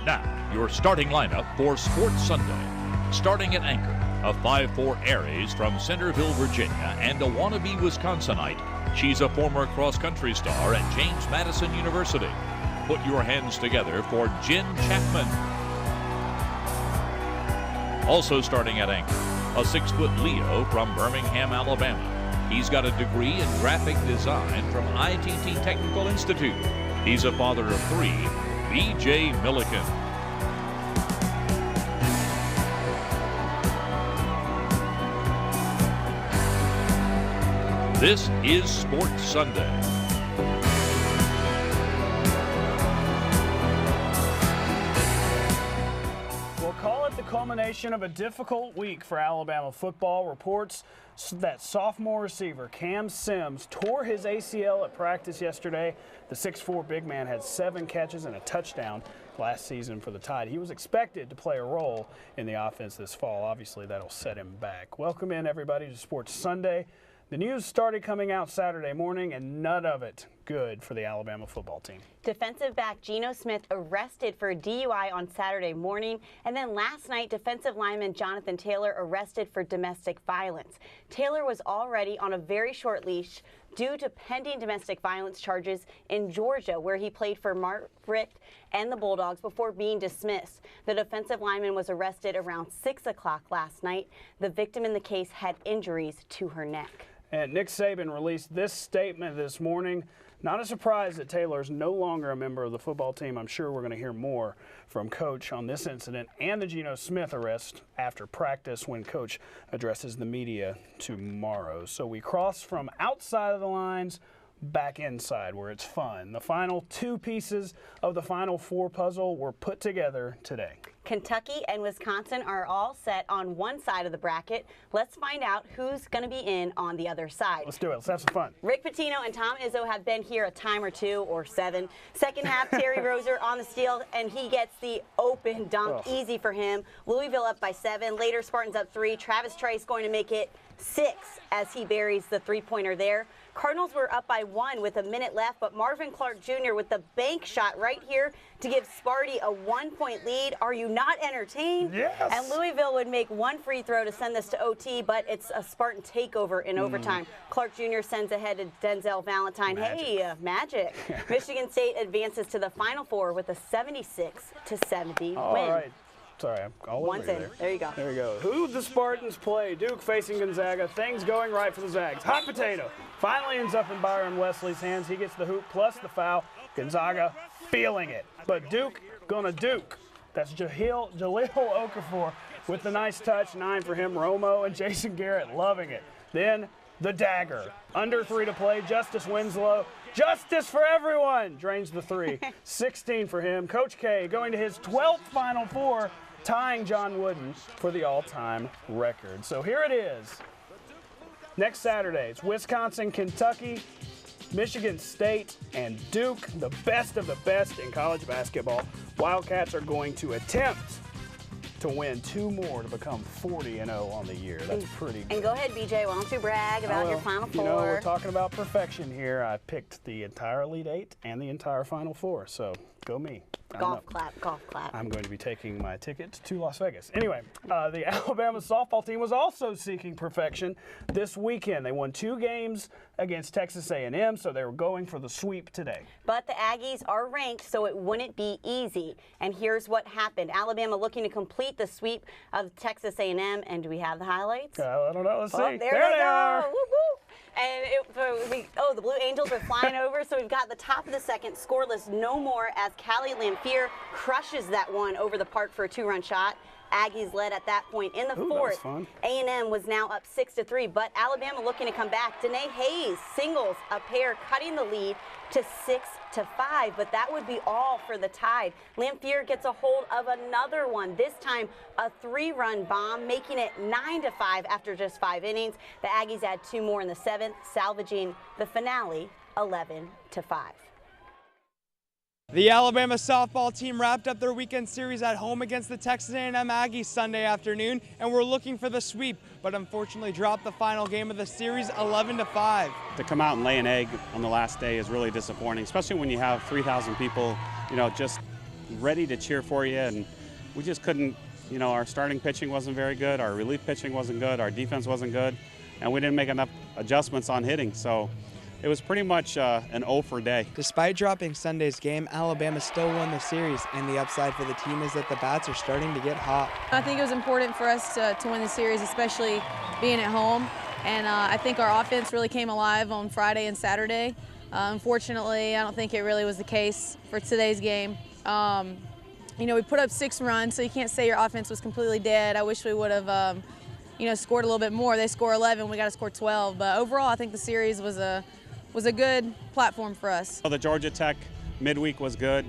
Now, your starting lineup for Sports Sunday. Starting at anchor, a 5'4" Aries from Centerville, Virginia, and a wannabe Wisconsinite. She's a former cross-country star at James Madison University. Put your hands together for Jenn Chapman. Also starting at anchor, a 6-foot Leo from Birmingham, Alabama. He's got a degree in graphic design from ITT Technical Institute. He's a father of 3, B.J. Millican. This is Sports Sunday. We'll call it the culmination of a difficult week for Alabama football. Reports that sophomore receiver Cam Sims tore his ACL at practice yesterday. The 6'4" big man had 7 catches and a touchdown last season for the Tide. He was expected to play a role in the offense this fall. Obviously, that'll set him back. Welcome in, everybody, to Sports Sunday. The news started coming out Saturday morning, and none of it good for the Alabama football team. Defensive back Geno Smith arrested for a DUI on Saturday morning, and then last night, defensive lineman Jonathan Taylor arrested for domestic violence. Taylor was already on a very short leash due to pending domestic violence charges in Georgia, where he played for Mark Richt and the Bulldogs before being dismissed. The defensive lineman was arrested around 6 o'clock last night. The victim in the case had injuries to her neck. And Nick Saban released this statement this morning. Not a surprise that Taylor is no longer a member of the football team. I'm sure we're going to hear more from Coach on this incident and the Geno Smith arrest after practice when Coach addresses the media tomorrow. So we cross from outside of the lines back inside where it's fun. The final 2 pieces of the Final Four puzzle were put together today. Kentucky and Wisconsin are all set on one side of the bracket. Let's find out who's going to be in on the other side. Let's do it. Let's have some fun. Rick Pitino and Tom Izzo have been here a time or 2 or 7. Second half, Terry Rozier on the steal, and he gets the open dunk. Easy for him. Louisville up by 7. Later, Spartans up 3. Travis Trice going to make it 6 as he buries the 3-pointer there. Cardinals were up by 1 with a minute left, but Marvin Clark Jr. with the bank shot right here to give Sparty a 1-point lead. Are you not entertained? Yes. And Louisville would make 1 free throw to send this to OT, but it's a Spartan takeover in overtime. Clark Jr. sends ahead to Denzel Valentine. Magic. Hey, magic. Michigan State advances to the Final Four with a 76-70 win. All right. Sorry, I'm all over One's in. There you go. There you go. Who the Spartans play? Duke facing Gonzaga. Things going right for the Zags. Hot potato. Finally ends up in Byron Wesley's hands. He gets the hoop plus the foul. Gonzaga feeling it. But Duke gonna Duke. That's Jaleel Okafor with the nice touch. 9 for him. Romo and Jason Garrett loving it. Then the dagger. Under 3 to play. Justice Winslow. Justice for everyone. Drains the 3. 16 for him. Coach K going to his 12th Final Four, tying John Wooden for the all-time record. So here it is. Next Saturday, it's Wisconsin, Kentucky, Michigan State, and Duke, the best of the best in college basketball. Wildcats are going to attempt to win 2 more to become 40-0 on the year. That's pretty good. And go ahead, BJ. Why don't you brag about your Final Four? You know, we're talking about perfection here. I picked the entire Elite 8 and the entire Final Four, so go me. Golf clap, golf clap. I'm going to be taking my ticket to Las Vegas. Anyway, the Alabama softball team was also seeking perfection this weekend. They won 2 games against Texas A&M, so they were going for the sweep today. But the Aggies are ranked, so it wouldn't be easy. And here's what happened. Alabama looking to complete the sweep of Texas A&M. And do we have the highlights? I don't know. Let's see. There they are. Woo -woo. And the Blue Angels are flying over, so we've got the top of the second, scoreless no more, as Callie Lamphere crushes that one over the park for a 2-run shot. Aggies led at that point in the 4th. A&M was now up 6-3, but Alabama looking to come back. Danae Hayes singles a pair, cutting the lead to 6-5, but that would be all for the Tide. Lamphere gets a hold of another one, this time a 3-run bomb, making it 9-5 after just 5 innings. The Aggies add 2 more in the 7th, salvaging the finale 11-5. The Alabama softball team wrapped up their weekend series at home against the Texas A&M Aggies Sunday afternoon, and were looking for the sweep, but unfortunately dropped the final game of the series 11-5. To come out and lay an egg on the last day is really disappointing, especially when you have 3,000 people, just ready to cheer for you, and we just couldn't. You know, our starting pitching wasn't very good, our relief pitching wasn't good, our defense wasn't good, and we didn't make enough adjustments on hitting. So it was pretty much an 0 for day. Despite dropping Sunday's game, Alabama still won the series, and the upside for the team is that the bats are starting to get hot. I think it was important for us to win the series, especially being at home. And I think our offense really came alive on Friday and Saturday. Unfortunately, I don't think it really was the case for today's game. You know, we put up 6 runs, so you can't say your offense was completely dead. I wish we would have, you know, scored a little bit more. They score 11, we got to score 12. But overall, I think the series was a good platform for us. Well, the Georgia Tech midweek was good.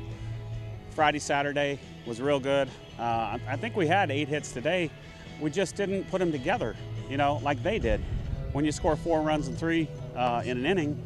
Friday, Saturday was real good. I think we had 8 hits today. We just didn't put them together, you know, like they did. When you score 4 runs and 3 in an inning,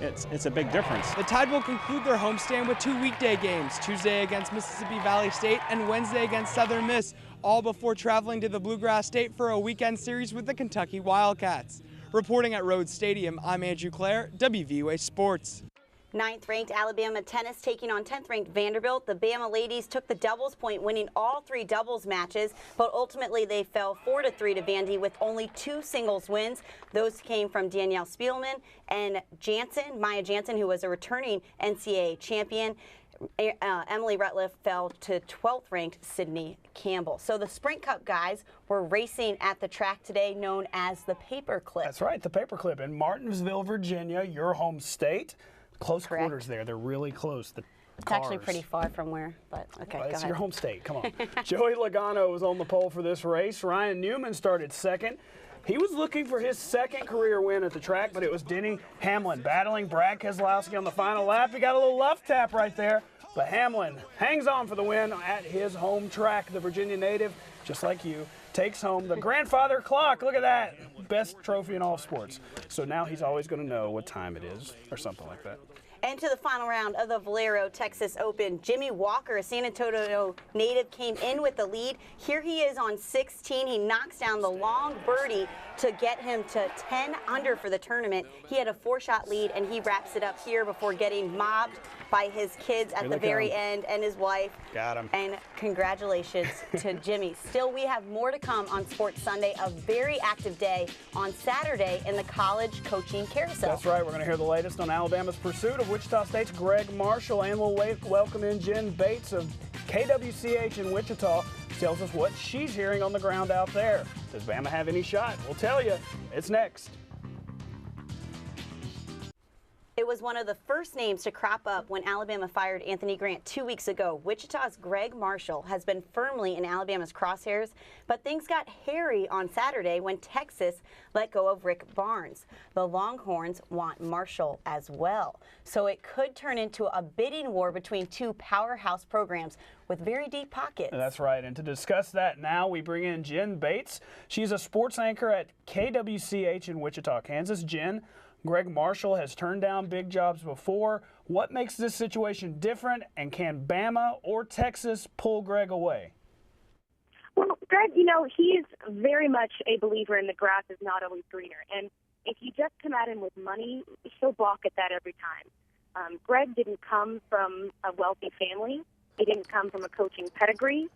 it's a big difference. The Tide will conclude their homestand with 2 weekday games, Tuesday against Mississippi Valley State and Wednesday against Southern Miss, all before traveling to the Bluegrass State for a weekend series with the Kentucky Wildcats. Reporting at Rhodes Stadium, I'm Andrew Clare, WVUA Sports. 9th-ranked Alabama tennis taking on 10th-ranked Vanderbilt. The Bama ladies took the doubles point, winning all 3 doubles matches, but ultimately they fell 4-3 to Vandy with only 2 singles wins. Those came from Danielle Spielman and Maya Jansen, who was a returning NCAA champion. Emily Rutliff fell to 12th-ranked Sydney Campbell. So the Sprint Cup guys were racing at the track today known as the Paperclip. That's right, the Paperclip in Martinsville, Virginia, your home state. Close quarters there. They're really close. It's actually pretty far from where, but okay, well, go it's ahead. your home state. Come on. Joey Logano was on the pole for this race. Ryan Newman started second. He was looking for his 2nd career win at the track, but it was Denny Hamlin battling Brad Keselowski on the final lap. He got a little left tap right there, but Hamlin hangs on for the win at his home track. The Virginia native, just like you, takes home the grandfather clock. Look at that. Best trophy in all sports. So now he's always going to know what time it is or something like that. And to the final round of the Valero Texas Open, Jimmy Walker, a San Antonio native, came in with the lead. Here he is on 16. He knocks down the long birdie to get him to 10 under for the tournament. He had a 4-shot lead, and he wraps it up here before getting mobbed by his kids at the very end and his wife. Got him. And congratulations to Jimmy. Still, we have more to come on Sports Sunday, a very active day on Saturday in the college coaching carousel. That's right. We're going to hear the latest on Alabama's pursuit of Wichita State's Gregg Marshall, and we'll welcome in Jen Bates of KWCH in Wichita. Tells us what she's hearing on the ground out there. Does Bama have any shot? We'll tell you. It's next. It was one of the first names to crop up when Alabama fired Anthony Grant 2 weeks ago. Wichita's Gregg Marshall has been firmly in Alabama's crosshairs, but things got hairy on Saturday when Texas let go of Rick Barnes. The Longhorns want Marshall as well. So it could turn into a bidding war between 2 powerhouse programs with very deep pockets. That's right. And to discuss that now, we bring in Jen Bates. She's a sports anchor at KWCH in Wichita, Kansas. Jen, Gregg Marshall has turned down big jobs before. What makes this situation different, and can Bama or Texas pull Gregg away? Well, Gregg, you know, he's very much a believer in the grass is not always greener. And if you just come at him with money, he'll balk at that every time. Gregg didn't come from a wealthy family. He didn't come from a coaching pedigree.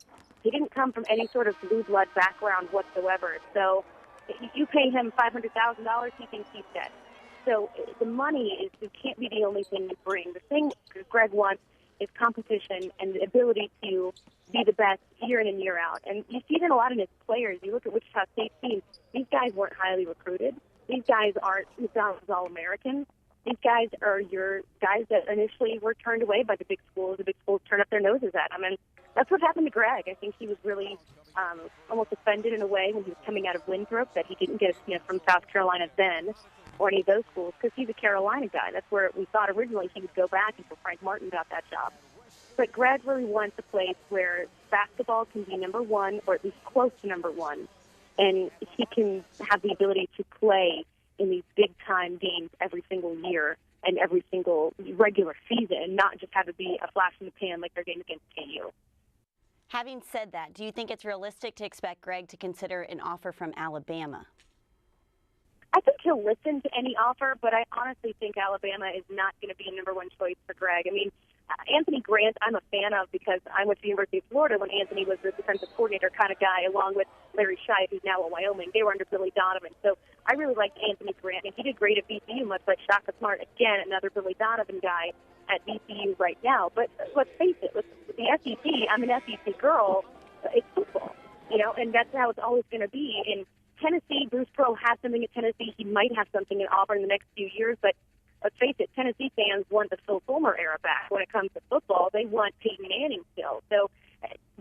He didn't come from any sort of blue blood background whatsoever. So if you pay him $500,000, he thinks he's dead. So the money can't be the only thing you bring. The thing Gregg wants is competition and the ability to be the best year in and year out. And you see that a lot in his players. You look at Wichita State's team, these guys weren't highly recruited. These guys aren't McDonald's All-Americans. These guys are your guys that initially were turned away by the big schools. The big schools turn up their noses at them. And that's what happened to Gregg. I think he was really almost offended in a way when he was coming out of Winthrop that he didn't get a sniff from South Carolina then or any of those schools, because he's a Carolina guy. That's where we thought originally he would go back until Frank Martin got that job. But Gregg really wants a place where basketball can be number one, or at least close to number one, and he can have the ability to play in these big-time games every single year and every single regular season, and not just have it be a flash in the pan like their game against KU. Having said that, do you think it's realistic to expect Gregg to consider an offer from Alabama? I think he'll listen to any offer, but I honestly think Alabama is not going to be a number one choice for Gregg. I mean, Anthony Grant, I'm a fan of because I went to the University of Florida when Anthony was the defensive coordinator kind of guy, along with Larry Scheib, who's now at Wyoming. They were under Billy Donovan. So I really liked Anthony Grant, and he did great at VCU, much like Shaka Smart, again, another Billy Donovan guy at VCU right now. But let's face it, with the SEC, I'm an SEC girl, it's football, and that's how it's always going to be. In Tennessee, Bruce Pearl has something at Tennessee. He might have something at Auburn in the next few years, but let's face it, Tennessee fans want the Phil Fulmer era back. When it comes to football, they want Peyton Manning still. So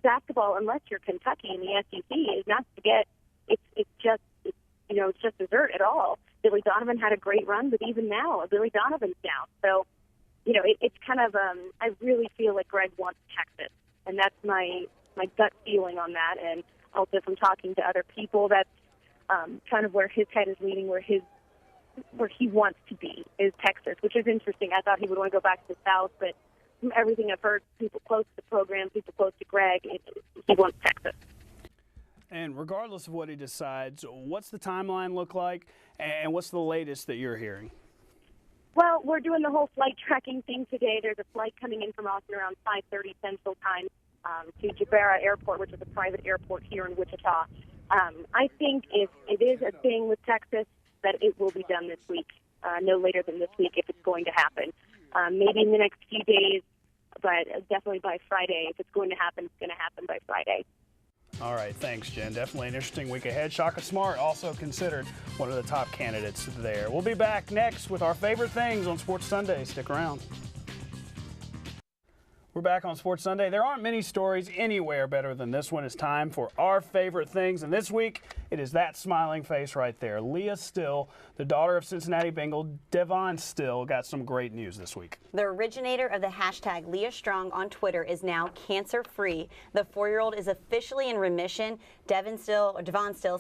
basketball, unless you're Kentucky in the SEC, is not to get. It's just dessert at all. Billy Donovan had a great run, but even now, Billy Donovan's down. So, it's kind of. I really feel like Gregg wants Texas, and that's my gut feeling on that. And also from talking to other people, that's kind of where his head is leaning, where he wants to be is Texas, which is interesting. I thought he would want to go back to the South, but from everything I've heard, people close to the program, people close to Gregg, he wants Texas. And regardless of what he decides, what's the timeline look like, and what's the latest that you're hearing? Well, we're doing the whole flight tracking thing today. There's a flight coming in from Austin around 5:30 Central Time to Jabara Airport, which is a private airport here in Wichita. I think if it is a thing with Texas, that it will be done this week, no later than this week if it's going to happen. Maybe in the next few days, but definitely by Friday. If it's going to happen, it's going to happen by Friday. All right, thanks, Jen. Definitely an interesting week ahead. Shaka Smart also considered one of the top candidates there. We'll be back next with our favorite things on Sports Sunday. Stick around. We're back on Sports Sunday. There aren't many stories anywhere better than this one. It's time for our favorite things. And this week, it is that smiling face right there. Leah Still, the daughter of Cincinnati Bengal Devon Still, got some great news this week. The originator of the hashtag Leah Strong on Twitter is now cancer-free. The 4-year-old is officially in remission. Devon Still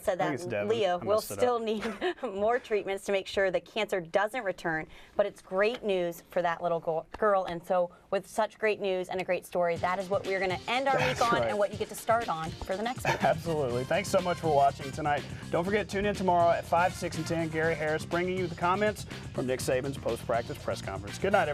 said that Leah will still need more treatments to make sure the cancer doesn't return. But it's great news for that little girl. And so with such great news and a great story, that is what we're going to end our week on and what you get to start on for the next week. Absolutely. Thanks so much for watching tonight. Don't forget to tune in tomorrow at 5, 6, and 10. Gary Harris bringing you the comments from Nick Saban's post-practice press conference. Good night, everyone.